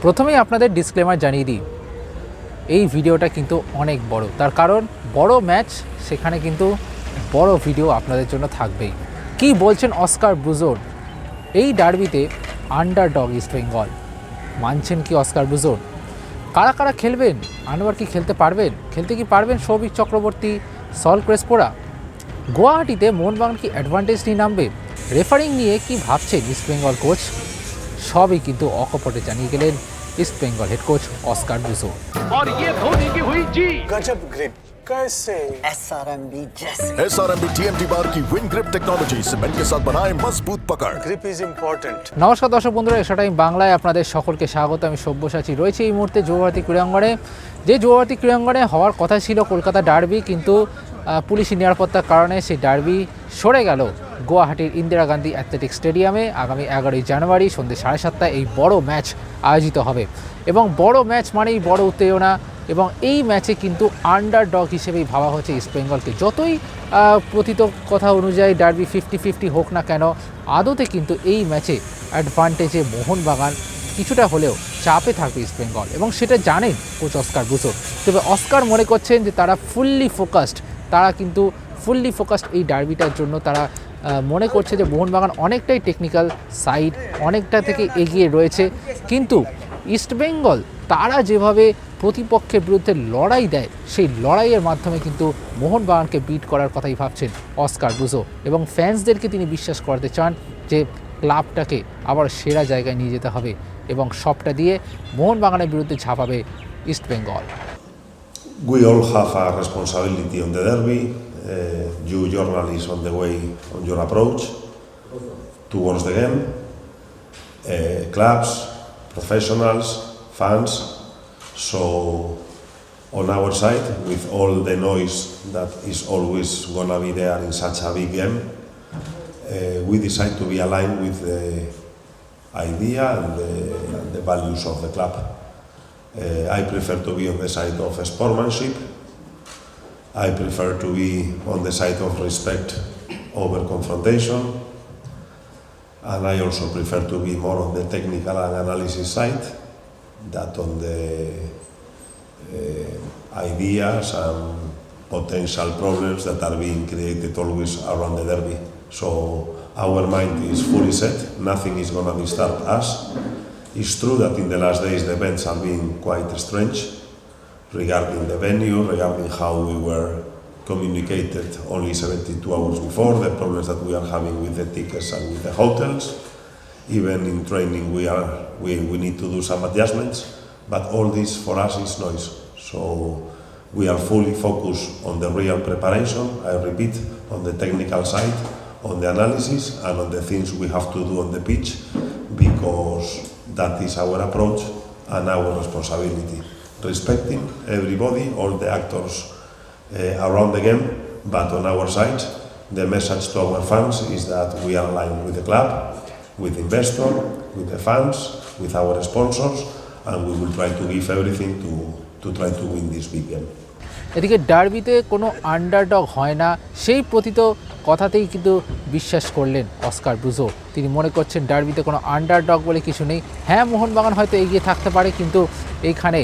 প্রথমেই আপনাদের ডিসক্লেমার জানিয়ে দিই, এই ভিডিওটা কিন্তু অনেক বড়, তার কারণ বড় ম্যাচ, সেখানে কিন্তু বড় ভিডিও আপনাদের জন্য থাকবেই। কি বলছেন অস্কার ব্রুজোন? এই ডার্বিতে আন্ডারডগ ইস্ট বেঙ্গল, মানছেন কি অস্কার ব্রুজোন? কারা কারা খেলবেন? আনোয়ার কি খেলতে পারবেন? খেলতে কি পারবেন সৌভিক চক্রবর্তী, সল ক্রেসপোরা? গুয়াহাটিতে মোহনবাগান কি অ্যাডভান্টেজ নিয়ে নামবে? রেফারিং নিয়ে কি ভাবছেন ইস্ট বেঙ্গল কোচ? সবই কিন্তু অকপটে জানিয়ে গেলেন East Bengal head coach Oscar Bruzon. SRMB TMT bar की विन ग्रिप टेक्नोलॉजी सीमेंट के साथ बनाए मजबूत पकड़। Grip is important. নমস্কার দর্শক বন্ধুরা, XtraTime বাংলায় আপনাদের সকলকে স্বাগত। আমি সব্যসাচী রয়েছে এই মুহূর্তে যুবভারতী ক্রীড়াঙ্গনে। যে যুবভারতী ক্রীড়াঙ্গনে হওয়ার কথা ছিল কলকাতা ডার্বি, কিন্তু পুলিশি নিরাপত্তার কারণে সেই ডার্বি সরে গেল গুয়াহাটির ইন্দিরা গান্ধী অ্যাথলেটিক স্টেডিয়ামে। আগামী 11ই জানুয়ারি সন্ধ্যে 7:30 এই বড় ম্যাচ আয়োজিত হবে, এবং বড় ম্যাচ মানেই বড় উত্তেজনা, এবং এই ম্যাচে কিন্তু আন্ডারডগ হিসেবেই ভাবা হচ্ছে ইস্ট বেঙ্গলকে। যতই প্রতীত কথা অনুযায়ী ডার্বি 50-50 হোক না কেন, আদতে কিন্তু এই ম্যাচে অ্যাডভান্টেজে মোহনবাগান কিছুটা হলেও চাপে থাকবে ইস্ট বেঙ্গল, এবং সেটা জানেন কোচ অস্কার ব্রুজোন। তবে অস্কার মনে করছেন যে তারা ফুললি ফোকাসড এই ডার্বিটার জন্য। তারা মনে করছে যে মোহনবাগান অনেকটাই টেকনিক্যাল সাইড, অনেকটা থেকে এগিয়ে রয়েছে, কিন্তু ইস্ট বেঙ্গল তারা যেভাবে প্রতিপক্ষের বিরুদ্ধে লড়াই দেয়, সেই লড়াইয়ের মাধ্যমে কিন্তু মোহনবাগানকে বিট করার কথাই ভাবছেন অস্কার ব্রুজো, এবং ফ্যান্সদেরকে তিনি বিশ্বাস করাতে চান যে ক্লাবটাকে আবার সেরা জায়গায় নিয়ে যেতে হবে, এবং সবটা দিয়ে মোহনবাগানের বিরুদ্ধে ঝাঁপাবে East Bengal. We all have a responsibility on the derby. You journalists on the way on your approach towards the game. Clubs, professionals, fans. So on our side, with all the noise that is always gonna be there in such a big game, we decide to be aligned with the idea and the values of the club. I prefer to be on the side of sportsmanship. I prefer to be on the side of respect over confrontation. And I also prefer to be more on the technical and analysis side than on the ideas and potential problems that are being created always around the derby. So our mind is fully set, nothing is going to disturb us. It's true that in the last days the events are being quite strange regarding the venue, regarding how we were communicated only 72 hours before, the problems that we are having with the tickets and with the hotels. Even in training we need to do some adjustments, but all this for us is noise. So we are fully focused on the real preparation, I repeat, on the technical side, on the analysis and on the things we have to do on the pitch, because that is our approach and our responsibility. Respecting everybody, all the actors around the game, but on our side, the message to our fans is that we are aligned with the club, with investors, with the fans, with our sponsors, and we will try to give everything to try to win this big game. এদিকে ডার্বিতে কোনো underdog হয় না, সেই প্রতীত কথাতেই কিন্তু বিশ্বাস করলেন Oscar Bruzon. তিনি মনে করছেন ডার্বিতে কোনো আন্ডারডগ বলে কিছু নেই। হ্যাঁ, মোহনবাগান হয়তো এগিয়ে থাকতে পারে, কিন্তু এইখানে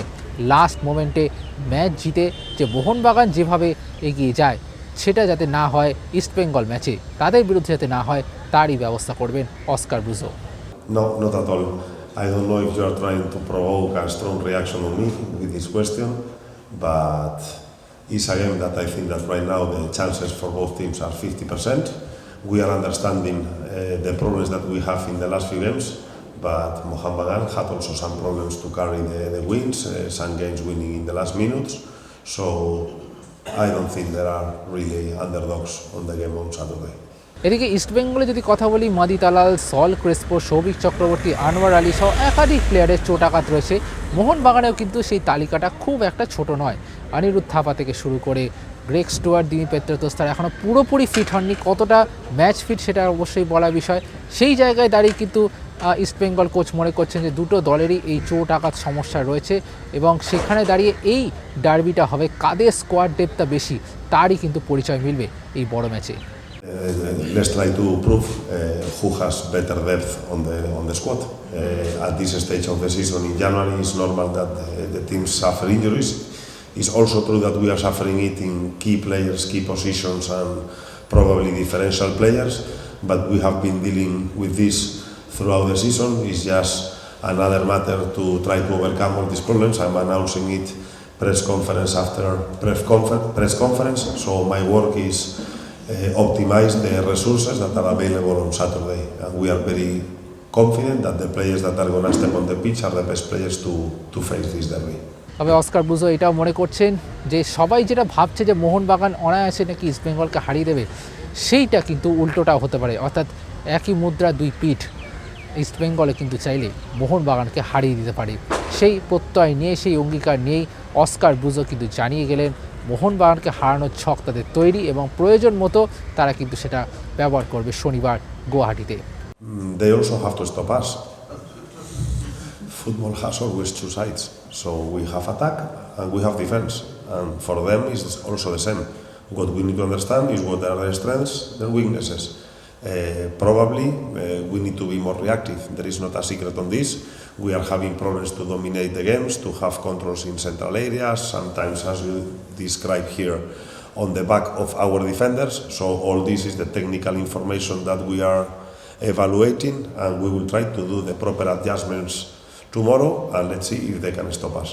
লাস্ট মোমেন্টে ম্যাচ জিতে যে মোহনবাগান যেভাবে এগিয়ে যায়, সেটা যাতে না হয় ইস্ট বেঙ্গল ম্যাচে, তাদের বিরুদ্ধে যাতে না হয়, তারই ব্যবস্থা করবেন Oscar Bruzon. No, not at all. I don't know if you are trying to provoke a strong reaction on me with this question, but it's a game that I think that right now the chances for both teams are 50%. We are understanding the problems that we have in the last few games, but Mohun Bagan had also some problems to carry the wins, some games winning in the last minutes. So I don't think there are really underdogs on the game on Saturday. এদিকে East বেঙ্গলে যদি কথা বলি, Madih Talal, Saul Crespo, Souvik Chakraborty, Anwar Ali সহ একাধিক প্লেয়ারের চোটাঘাত রয়েছে। মোহনবাগানেও কিন্তু সেই তালিকাটা খুব একটা ছোট নয়। অনিরুদ্ধ থাপা থেকে শুরু করে গ্রেগ স্টুয়ার্ট, দিমি পেত্রাতোস এখনও পুরোপুরি ফিট হননি। কতটা ম্যাচ ফিট সেটা অবশ্যই বলা বিষয়। সেই জায়গায় দাঁড়িয়ে কিন্তু ইস্ট বেঙ্গল কোচ মনে করছেন যে দুটো দলেরই এই চোট আঘাত সমস্যা রয়েছে, এবং সেখানে দাঁড়িয়ে এই ডার্বিটা হবে কাদের স্কোয়াড ডেপথটা বেশি, তারই কিন্তু পরিচয় মিলবে এই বড় ম্যাচে। Let's try to prove who has better depth on the squad. At this stage of the season in January, it's normal that the teams suffer injuries. It's also true that we are suffering it in key players, key positions, and probably differential players. But we have been dealing with this throughout the season. It's just another matter to try to overcome all these problems. I'm announcing it press conference after press conference. So my work is optimize the resources that are available on Saturday, and we are very confident that the players that are going to step on the pitch are the best players to face this derby. তবে Oscar Bruzon এটাও মনে করছেন যে সবাই যেটা ভাবছে যে মোহনবাগান অনায়াসে নাকি ইস্টবেঙ্গলকে হারিয়ে দেবে, সেইটা কিন্তু উল্টোটাও হতে পারে। অর্থাৎ একই মুদ্রা দুই পিঠ, ইস্টবেঙ্গলে কিন্তু চাইলে মোহনবাগানকে হারিয়ে দিতে পারে। সেই প্রত্যয় নিয়ে, সেই অঙ্গীকার নিয়েই অস্কার ব্রুজো কিন্তু জানিয়ে গেলেন মোহনবাগানকে হারানোর ছক তাদের তৈরি এবং প্রয়োজন মতো তারা কিন্তু সেটা ব্যবহার করবে শনিবার গুয়াহাটিতে। They also have to stop us. Football has always two sides. So we have attack and we have defense. And for them it's also the same. What we need to understand is what are their strengths, their weaknesses. Probably we need to be more reactive. There is not a secret on this. We are having problems to dominate the games, to have controls in central areas, sometimes as you describe here, on the back of our defenders. So all this is the technical information that we are evaluating, and we will try to do the proper adjustments tomorrow, and let's see if they can stop us.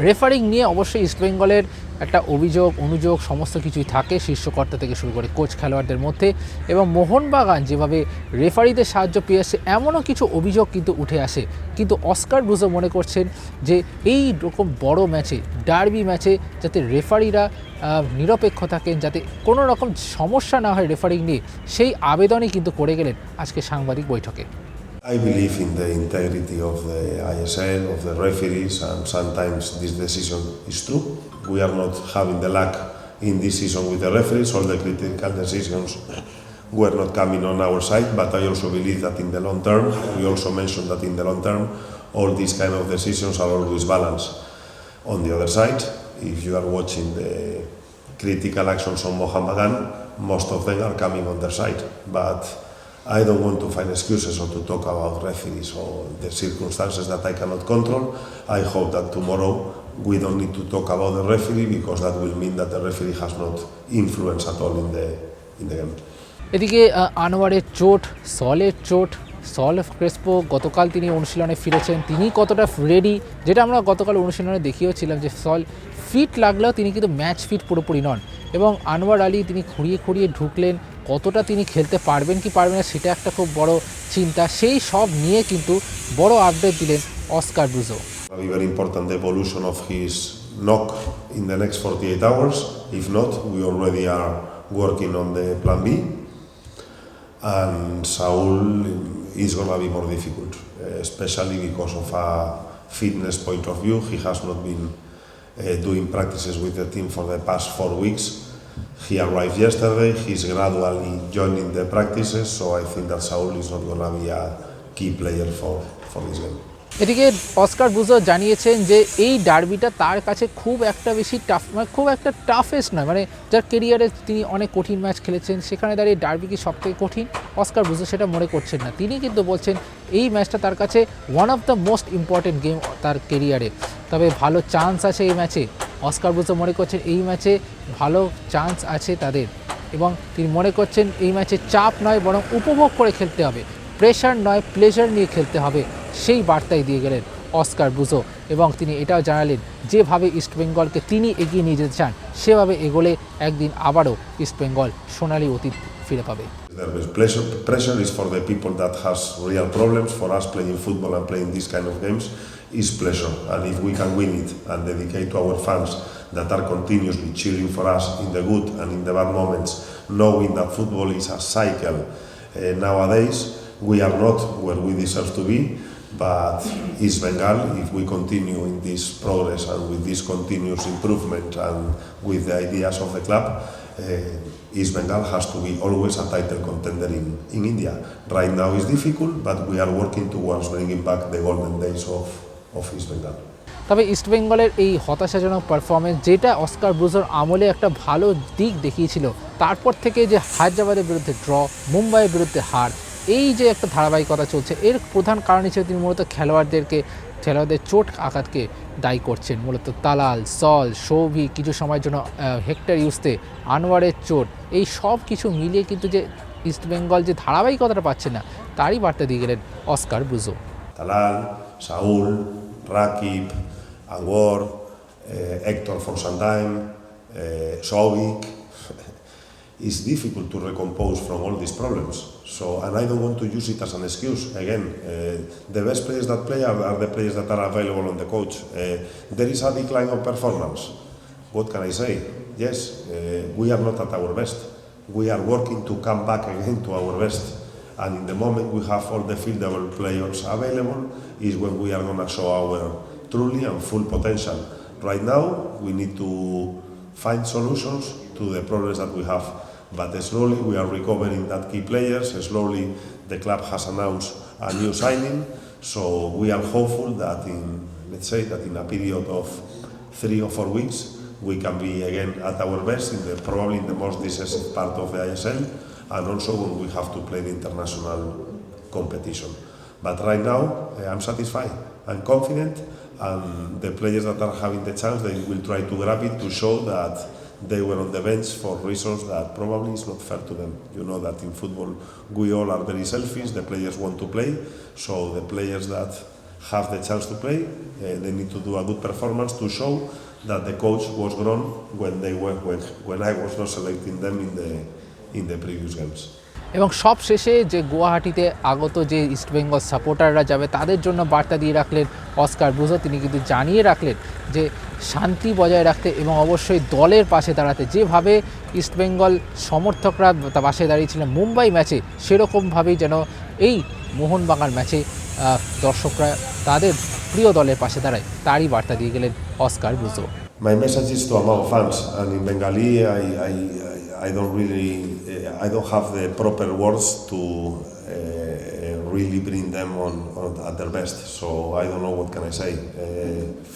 Referring নিয়ে অবশ্যই ইস্টবেঙ্গলের একটা অভিযোগ অনুযোগ সমস্ত কিছুই থাকে, শীর্ষকর্তা থেকে শুরু করে কোচ খেলোয়াড়দের মধ্যে। এবং মোহনবাগান যেভাবে রেফারিদের সাহায্য পেয়ে আসে এমনও কিছু অভিযোগ কিন্তু উঠে আসে। কিন্তু অস্কার ব্রুজো মনে করছেন যে এই রকম বড় ম্যাচে, ডার্বি ম্যাচে যাতে রেফারিরা নিরপেক্ষ থাকেন, যাতে কোনো রকম সমস্যা না হয় রেফারিং নিয়ে, সেই আবেদনই কিন্তু করে গেলেন আজকে সাংবাদিক বৈঠকে। I believe in the integrity of the ISL, of the referees, and sometimes this decision is true. We are not having the luck in this season with the referees. All the critical decisions were not coming on our side, but I also believe that in the long term, we also mentioned that in the long term, all these kind of decisions are always balanced. On the other side, if you are watching the critical actions on Mohun Bagan, most of them are coming on their side, but I don't want to find excuses or to talk about referees or the circumstances that I cannot control. I hope that tomorrow we don't need to talk about the referee, because that will mean that the referee has not influence at all in the game. এদিকে আনোয়ারের চোট, সলের চোট, Saul Crespo গতকাল তিনি অনুশীলনে ফিরেছেন, তিনি কতটা ready, যেটা আমরা গতকাল অনুশীলনে দেখিয়েছিলাম যে সল ফিট লাগলেও তিনি কিন্তু ম্যাচ ফিট পুরোপুরি নন। এবং আনোয়ার আলী তিনি খুঁড়িয়ে খুঁড়িয়ে ঢুকলেন, কতটা তিনি খেলতে পারবেন কি পারবেন না সেটা একটা খুব বড় চিন্তা। সেই সব নিয়ে কিন্তু বড় আপডেট দিলেন Oscar Bruzon. Very important the evolution of his knock in the next 48 hours. If not, we already are working on the plan B. And Saul is going to be more difficult, especially because of a fitness point of view. He has not been doing practices with the team for the past 4 weeks. He arrived yesterday, he's gradually joining the practices, so I think that Saul is not going to be a key player for this game. এদিকে Oscar Bruzon জানিয়েছেন যে এই ডার্বিটা তার কাছে খুব একটা বেশি tough, মানে খুব একটা টাফেস্ট নয়, মানে যার কেরিয়ারে তিনি অনেক কঠিন ম্যাচ খেলেছেন সেখানে দাঁড়িয়ে ডার্বি কি সবথেকে কঠিন, অস্কার ব্রুজো সেটা মনে করছেন না। তিনি কিন্তু বলছেন এই ম্যাচটা তার কাছে one of the most important game তার কেরিয়ারে। তবে ভালো চান্স আছে এই ম্যাচে, অস্কার ব্রুজো মনে করছেন এই ম্যাচে ভালো চান্স আছে তাদের, এবং তিনি মনে করছেন এই ম্যাচে চাপ নয় বরং উপভোগ করে খেলতে হবে, প্রেশার নয় প্লেজার নিয়ে খেলতে হবে, সেই বার্তাই দিয়ে গেলেন অস্কার ব্রুজো। এবং তিনি এটাও জানালেন যেভাবে ইস্টবেঙ্গলকে তিনি এগিয়ে নিয়ে যেতে চান সেভাবে এগোলে একদিন আবারও ইস্টবেঙ্গল সোনালী অতীত ফিরে পাবে। Pressure is for the people that has real problems. For us playing football and playing these kind of games is pleasure, and if we can win it and dedicate to our fans that are continuously cheering for us in the good and in the bad moments, knowing that football is a cycle. Nowadays we are not where we deserve to be, but East Bengal, if we continue in this progress and with this continuous improvement and with the ideas of the club, East Bengal has to be always a title contender in India. Right now it's difficult, but we are working towards bringing back the golden days of East Bengal. তবে ইস্টবেঙ্গলের এই হতাশাজনক performance, যেটা Oscar ব্রুজোর আমলে একটা ভালো দিক দেখিয়েছিল, তারপর থেকে যে হায়দ্রাবাদের বিরুদ্ধে ড্র, মুম্বাইয়ের বিরুদ্ধে হার, এই যে একটা ধারাবাহিকতা চলছে, এর প্রধান কারণ হিসেবে তিনি মূলত খেলোয়াড়দের চোট আঘাতকে দায়ী করছেন। মূলত তালাল, সল, সৌভিক, কিছু সময়ের জন্য হেক্টর ইউসতে, আনোয়ারের চোট, এই সব কিছু মিলিয়ে কিন্তু যে ইস্টবেঙ্গল যে ধারাবাহিকতাটা পাচ্ছে না, তারই বার্তা দিয়ে গেলেন Oscar Bruzon. Talal, Saúl, Rakip, Anwar, Héctor for some time, Sovic. It's difficult to recompose from all these problems. So, and I don't want to use it as an excuse. Again, the best players that play are the players that are available on the coach. There is a decline of performance. What can I say? Yes, we are not at our best. We are working to come back again to our best. And in the moment we have all the fieldable players available is when we are going to show our truly and full potential. Right now, we need to find solutions to the problems that we have. But slowly we are recovering that key players. Slowly the club has announced a new signing. So we are hopeful that let's say that in a period of 3 or 4 weeks, we can be again at our best probably in the most decisive part of the ISL. And also when we have to play the international competition. But right now, I'm satisfied, I'm confident, and the players that are having the chance, they will try to grab it to show that they were on the bench for reasons that probably is not fair to them. You know that in football, we all are very selfish, the players want to play, so the players that have the chance to play, they need to do a good performance to show that the coach was wrong when I was not selecting them in the previous games. এবং সব শেষে যে গুয়াহাটিতে আগত যে ইস্টবেঙ্গল সাপোর্টাররা যাবে, তাদের জন্য বার্তা দিয়ে রাখলেন অস্কার ব্রুজো। তিনি কিন্তু জানিয়ে রাখলেন যে শান্তি বজায় রাখতে এবং অবশ্যই দলের পাশে দাঁড়াতে। যেভাবে ইস্টবেঙ্গল সমর্থকরা পাশে দাঁড়িয়েছিলেন মুম্বাই ম্যাচে, সেরকমভাবেই যেন এই মোহনবাগান ম্যাচে দর্শকরা তাদের প্রিয় দলের পাশে দাঁড়ায়, তারই বার্তা দিয়ে গেলেন Oscar Bruzon. My message is to Amao fans, and in Bengali, I don't have the proper words to really bring them on at their best. So I don't know what can I say.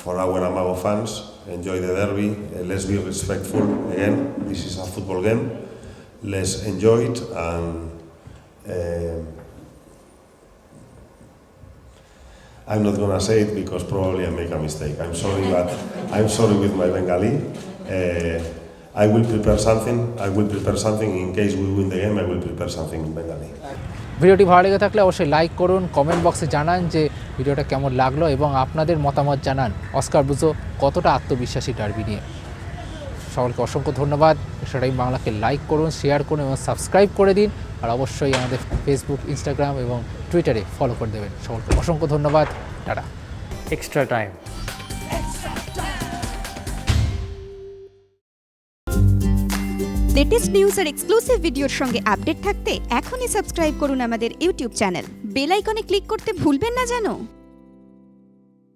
For our Amao fans, enjoy the derby. Let's be respectful. Again, this is a football game. Let's enjoy it and. I'm not going to say it because probably I make a mistake. I'm sorry, but I'm sorry with my Bengali. I will prepare something in case we win the game. I will prepare something in Bengali. ভিডিওটি ভালো লেগে থাকলে অবশ্যই like করুন, comment বক্সে জানান যে ভিডিওটা কেমন লাগলো এবং আপনাদের মতামত জানান অস্কার ব্রুজো কতটা আত্মবিশ্বাসী ডার্বি নিয়ে। সকলকে অসংখ্য ধন্যবাদ। XtraTime বাংলাকে লাইক করুন, শেয়ার করুন এবং সাবস্ক্রাইব করে দিন। আর অবশ্যই আমাদের ফেসবুক, ইনস্টাগ্রাম এবং টুইটারে ফলো করে দেবেন। সকলকে অসংখ্য ধন্যবাদ। টাটা। XtraTime। লেটেস্ট নিউজ আর এক্সক্লুসিভ ভিডিওর সঙ্গে আপডেট থাকতে এখনই সাবস্ক্রাইব করুন আমাদের ইউটিউব চ্যানেল। বেল আইকনে ক্লিক করতে ভুলবেন না যেন।